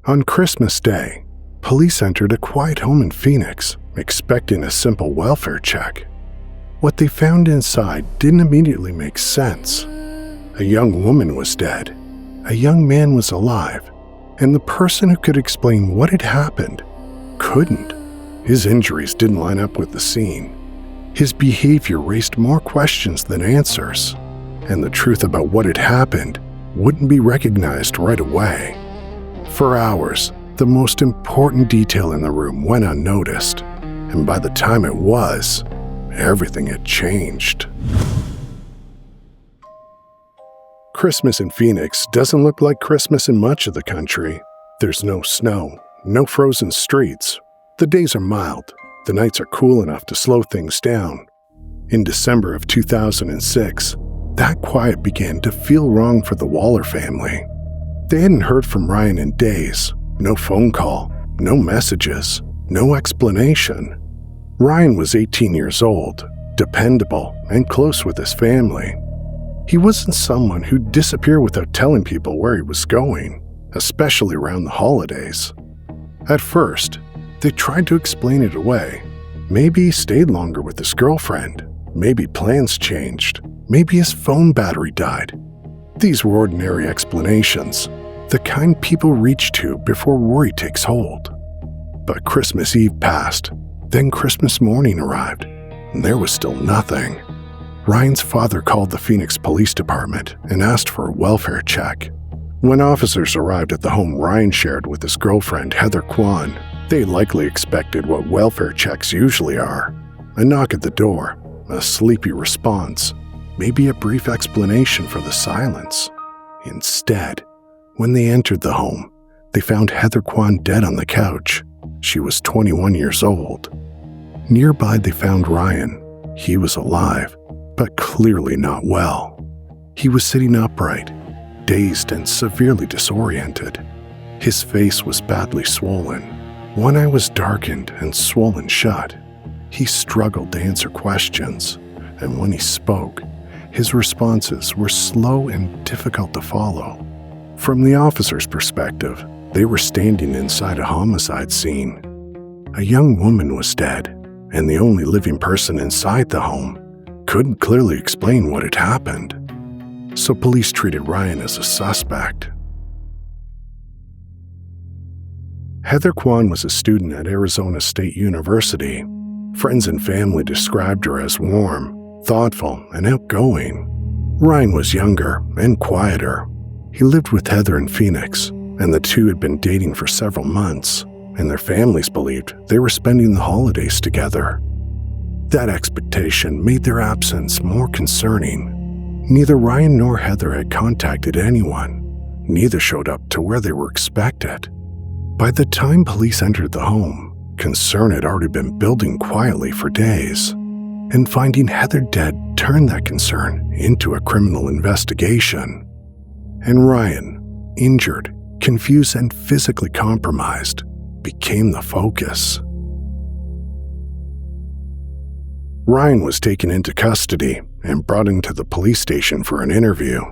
On Christmas Day, police entered a quiet home in Phoenix, expecting a simple welfare check. What they found inside didn't immediately make sense. A young woman was dead, a young man was alive, and the person who could explain what had happened couldn't. His injuries didn't line up with the scene. His behavior raised more questions than answers, and the truth about what had happened wouldn't be recognized right away. For hours, the most important detail in the room went unnoticed, and by the time it was, everything had changed. Christmas in Phoenix doesn't look like Christmas in much of the country. There's no snow, no frozen streets. The days are mild. The nights are cool enough to slow things down. In December of 2006, that quiet began to feel wrong for the Waller family. They hadn't heard from Ryan in days. No phone call, no messages, no explanation. Ryan was 18 years old, dependable, and close with his family. He wasn't someone who'd disappear without telling people where he was going, especially around the holidays. At first, they tried to explain it away. Maybe he stayed longer with his girlfriend. Maybe plans changed. Maybe his phone battery died. These were ordinary explanations, the kind people reach to before worry takes hold. But Christmas Eve passed. Then Christmas morning arrived, and there was still nothing. Ryan's father called the Phoenix Police Department and asked for a welfare check. When officers arrived at the home Ryan shared with his girlfriend, Heather Quan, they likely expected what welfare checks usually are: a knock at the door, a sleepy response, maybe a brief explanation for the silence. Instead, when they entered the home, they found Heather Quan dead on the couch. She was 21 years old. Nearby, they found Ryan. He was alive, but clearly not well. He was sitting upright, dazed and severely disoriented. His face was badly swollen. One eye was darkened and swollen shut. He struggled to answer questions, and when he spoke, his responses were slow and difficult to follow. From the officer's perspective, they were standing inside a homicide scene. A young woman was dead, and the only living person inside the home couldn't clearly explain what had happened. So police treated Ryan as a suspect. Heather Quan was a student at Arizona State University. Friends and family described her as warm, thoughtful, and outgoing. Ryan was younger and quieter. He lived with Heather in Phoenix, and the two had been dating for several months, and their families believed they were spending the holidays together. That expectation made their absence more concerning. Neither Ryan nor Heather had contacted anyone. Neither showed up to where they were expected. By the time police entered the home, concern had already been building quietly for days, and finding Heather dead turned that concern into a criminal investigation. And Ryan, injured, confused, and physically compromised, became the focus. Ryan was taken into custody and brought into the police station for an interview.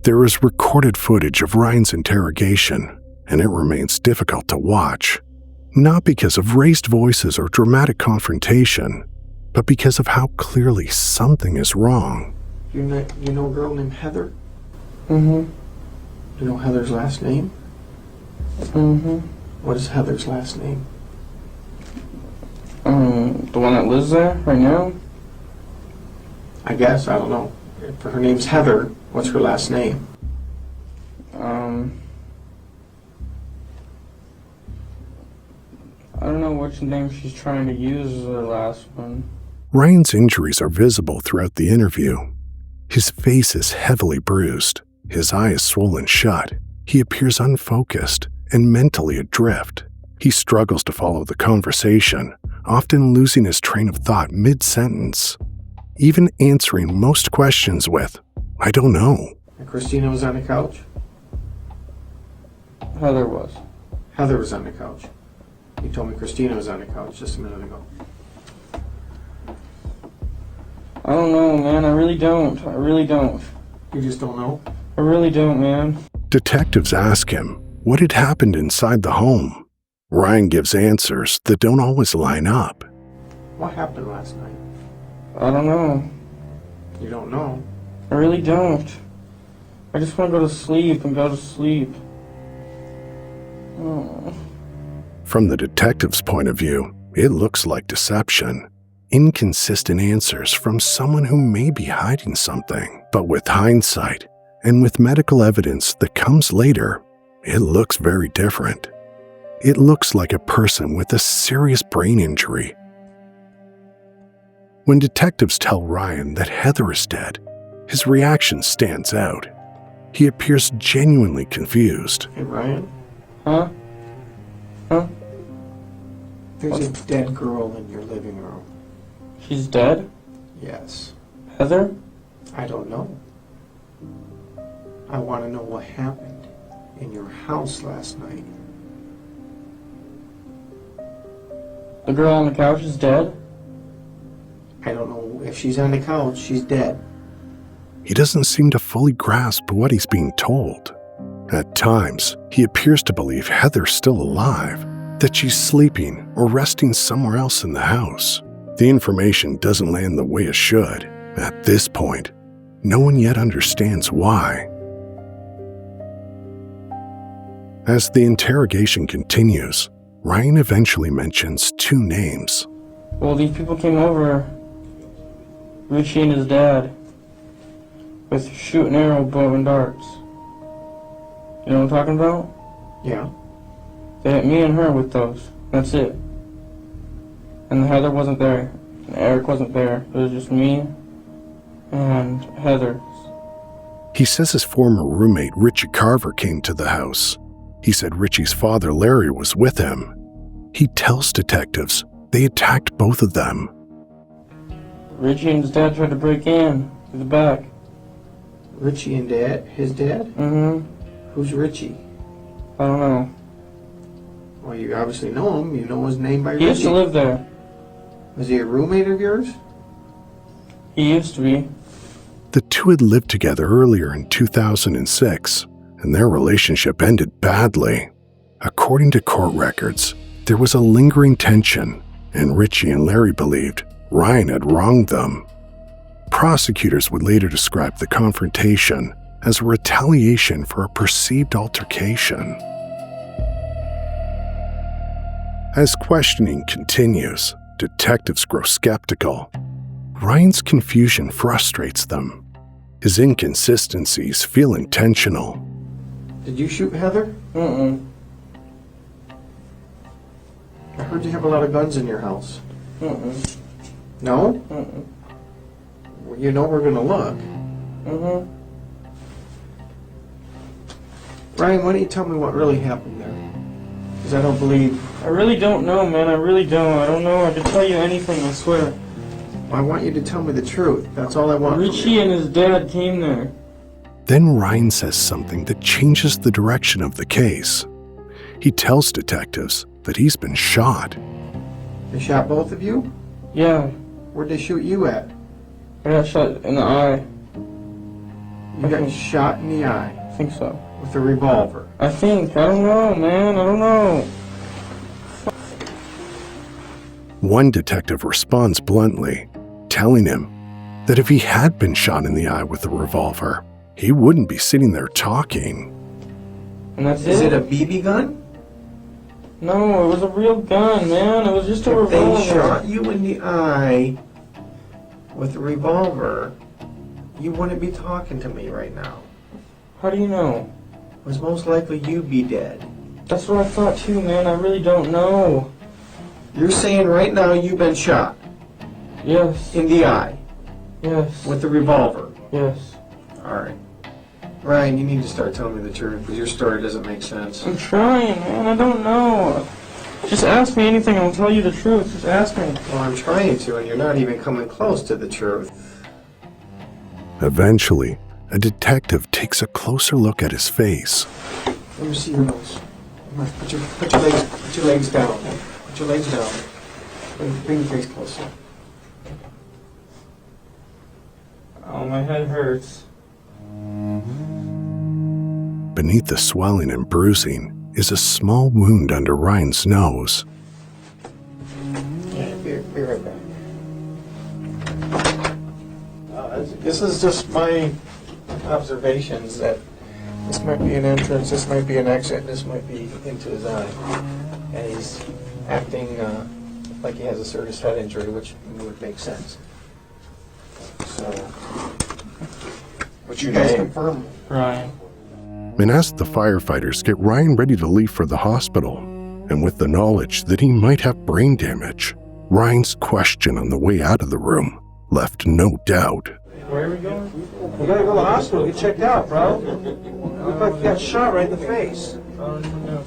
There is recorded footage of Ryan's interrogation, and it remains difficult to watch, not because of raised voices or dramatic confrontation, but because of how clearly something is wrong. You know a girl named Heather? Mm-hmm. You know Heather's last name? Mm-hmm. What is Heather's last name? The one that lives there right now? I guess, I don't know. If her name's Heather, what's her last name? I don't know which name she's trying to use as her last one. Ryan's injuries are visible throughout the interview. His face is heavily bruised. His eye is swollen shut. He appears unfocused and mentally adrift. He struggles to follow the conversation, often losing his train of thought mid-sentence, even answering most questions with, "I don't know." And Christina was on the couch? Heather was. Heather was on the couch. You told me Christina was on the couch just a minute ago. I don't know, man. I really don't. You just don't know? I really don't, man. Detectives ask him, What had happened inside the home? Ryan gives answers that don't always line up. What happened last night? I don't know. You don't know. I really don't. I just want to go to sleep and go to sleep. Oh. From the detective's point of view, it looks like deception. Inconsistent answers from someone who may be hiding something. But with hindsight, and with medical evidence that comes later, it looks very different. It looks like a person with a serious brain injury. When detectives tell Ryan that Heather is dead, his reaction stands out. He appears genuinely confused. Hey, Ryan? Huh? Huh? There's a dead girl in your living room. She's dead? Yes. Heather? I don't know. I want to know what happened in your house last night. The girl on the couch is dead? I don't know if she's on the couch. She's dead. He doesn't seem to fully grasp what he's being told. At times, he appears to believe Heather's still alive, that she's sleeping or resting somewhere else in the house. The information doesn't land the way it should. At this point, no one yet understands why. As the interrogation continues, Ryan eventually mentions two names. Well, these people came over, Richie and his dad, with shoot and arrow, bow and darts. You know what I'm talking about? Yeah. They hit me and her with those. That's it. And Heather wasn't there. And Eric wasn't there. It was just me and Heather. He says his former roommate Richie Carver came to the house. He said Richie's father Larry was with him. He tells detectives they attacked both of them. Richie and his dad tried to break in through the back. Richie and Dad? His dad? Mm-hmm. Who's Richie? I don't know. Well, you obviously know him. You know his name by Richie. He used to live there. Was he a roommate of yours? He used to be. The two had lived together earlier in 2006, and their relationship ended badly. According to court records, there was a lingering tension, and Richie and Larry believed Ryan had wronged them. Prosecutors would later describe the confrontation as a retaliation for a perceived altercation. As questioning continues, detectives grow skeptical. Ryan's confusion frustrates them. His inconsistencies feel intentional. Did you shoot Heather? Mm-mm. I heard you have a lot of guns in your house. Mm-mm. No? Mm-mm. Well, you know we're gonna look. Mm-hmm. Ryan, why don't you tell me what really happened there? Because I don't believe... I really don't know, man. I really don't. I don't know. I could tell you anything, I swear. I want you to tell me the truth. That's all I want from Richie you. and his dad came there. Then Ryan says something that changes the direction of the case. He tells detectives that he's been shot. They shot both of you? Yeah. Where'd they shoot you at? I got shot in the eye. You got shot in the eye I think so. with a revolver. I think. I don't know, man. I don't know. One detective responds bluntly, telling him that if he had been shot in the eye with a revolver, he wouldn't be sitting there talking. And that's Is it a BB gun? No, it was a real gun, man. It was just a If they revolver. shot you in the eye with a revolver, you wouldn't be talking to me right now. How do you know? It was most likely you'd be dead. That's what I thought too, man. I really don't know. You're saying right now you've been shot Yes. in the eye Yes. with a revolver. Yes. Alright. Ryan, you need to start telling me the truth because your story doesn't make sense. I'm trying, man. I don't know. Just ask me anything. I'll tell you the truth. Just ask me. Well, I'm trying to, and you're not even coming close to the truth. Eventually, a detective takes a closer look at his face. Let me see your nose. Put your legs down. Put your legs down. Bring your face closer. Oh, my head hurts. beneath the swelling and bruising is a small wound under Ryan's nose. Yeah, be right back. This is just my observations that this might be an entrance, this might be an exit, this might be into his eye. And he's acting like he has a serious head injury, which would make sense. So, what's your name? Confirm. Ryan. And as the firefighters get Ryan ready to leave for the hospital, and with the knowledge that he might have brain damage, Ryan's question on the way out of the room left no doubt. Where are we going? You gotta go to the hospital, get checked out, bro. Look like you got shot right in the face. Oh, no.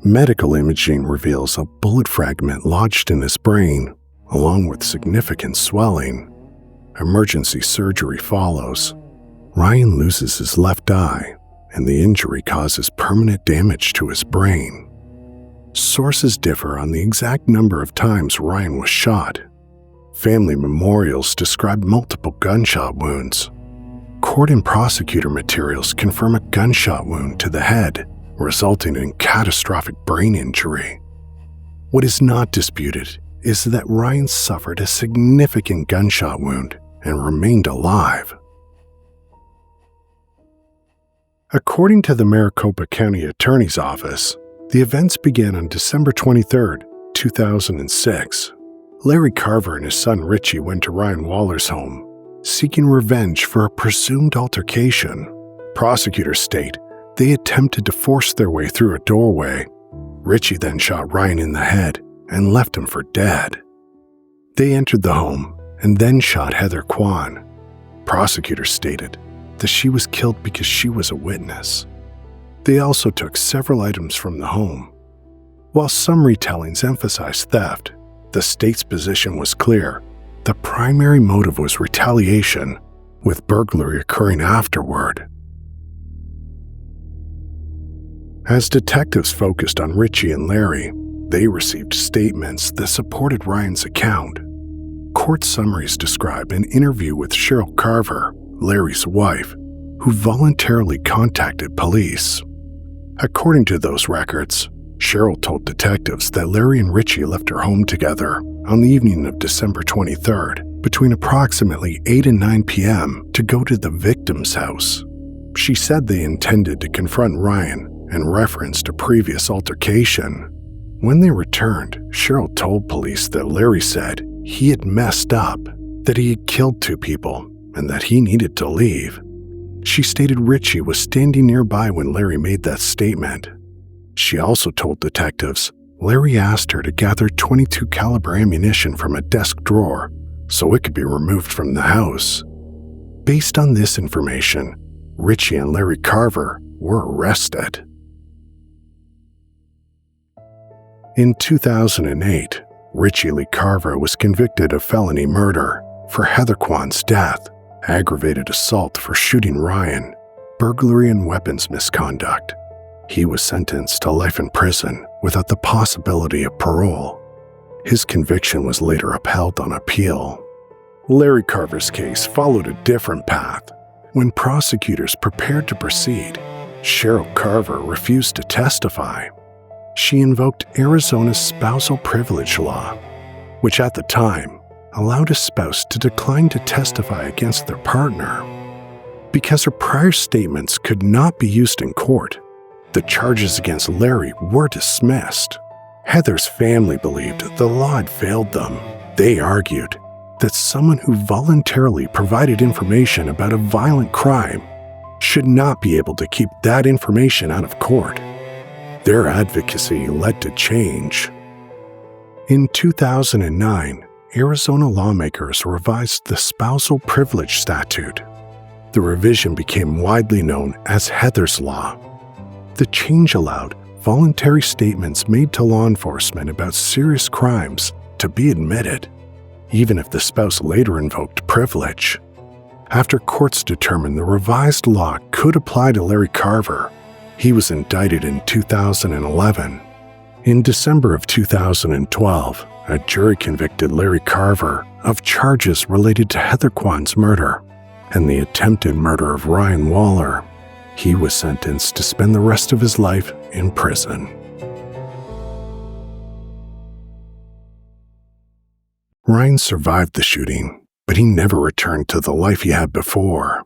Medical imaging reveals a bullet fragment lodged in his brain, along with significant swelling. Emergency surgery follows. Ryan loses his left eye, and the injury causes permanent damage to his brain. Sources differ on the exact number of times Ryan was shot. Family memorials describe multiple gunshot wounds. Court and prosecutor materials confirm a gunshot wound to the head, resulting in catastrophic brain injury. What is not disputed is that Ryan suffered a significant gunshot wound and remained alive. According to the Maricopa County Attorney's Office, the events began on December 23, 2006. Larry Carver and his son Richie went to Ryan Waller's home, seeking revenge for a presumed altercation. Prosecutors state they attempted to force their way through a doorway. Richie then shot Ryan in the head and left him for dead. They entered the home and then shot Heather Quan. Prosecutors stated that she was killed because she was a witness. They also took several items from the home. While some retellings emphasized theft, the state's position was clear. The primary motive was retaliation, with burglary occurring afterward. As detectives focused on Richie and Larry, they received statements that supported Ryan's account. Court summaries describe an interview with Cheryl Carver, Larry's wife, who voluntarily contacted police. According to those records, Cheryl told detectives that Larry and Richie left her home together on the evening of December 23rd, between approximately 8 and 9 p.m. to go to the victim's house. She said they intended to confront Ryan and referenced a previous altercation. When they returned, Cheryl told police that Larry said he had messed up, that he had killed 2 people, and that he needed to leave. She stated Richie was standing nearby when Larry made that statement. She also told detectives Larry asked her to gather .22 caliber ammunition from a desk drawer so it could be removed from the house. Based on this information, Richie and Larry Carver were arrested. In 2008, Richie Lee Carver was convicted of felony murder for Heather Quan's death, aggravated assault for shooting Ryan, burglary and weapons misconduct. He was sentenced to life in prison without the possibility of parole. His conviction was later upheld on appeal. Larry Carver's case followed a different path. When prosecutors prepared to proceed, Cheryl Carver refused to testify. She invoked Arizona's spousal privilege law, which at the time allowed a spouse to decline to testify against their partner. Because her prior statements could not be used in court, the charges against Larry were dismissed. Heather's family believed the law had failed them. They argued that someone who voluntarily provided information about a violent crime should not be able to keep that information out of court. Their advocacy led to change. In 2009, Arizona lawmakers revised the spousal privilege statute. The revision became widely known as Heather's Law. The change allowed voluntary statements made to law enforcement about serious crimes to be admitted, even if the spouse later invoked privilege. After courts determined the revised law could apply to Larry Carver, he was indicted in 2011. In December of 2012, a jury convicted Larry Carver of charges related to Heather Quan's murder. and the attempted murder of Ryan Waller, he was sentenced to spend the rest of his life in prison. Ryan survived the shooting, but he never returned to the life he had before.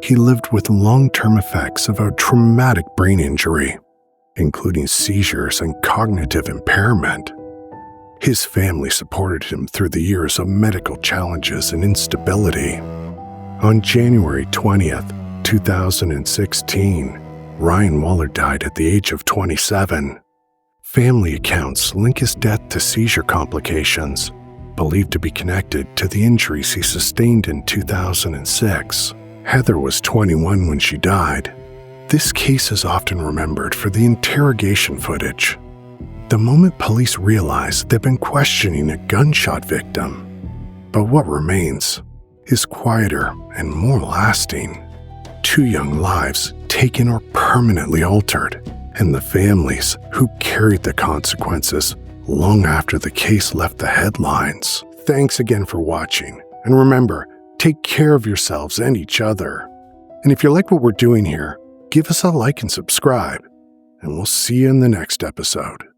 He lived with long-term effects of a traumatic brain injury, including seizures and cognitive impairment. His family supported him through the years of medical challenges and instability. On January 20th, 2016, Ryan Waller died at the age of 27. Family accounts link his death to seizure complications, believed to be connected to the injuries he sustained in 2006. Heather was 21 when she died. This case is often remembered for the interrogation footage. The moment police realized they've been questioning a gunshot victim. But what remains is quieter and more lasting. 2 young lives taken or permanently altered, and the families who carried the consequences long after the case left the headlines. Thanks again for watching, and remember, take care of yourselves and each other. And if you like what we're doing here, give us a like and subscribe, and we'll see you in the next episode.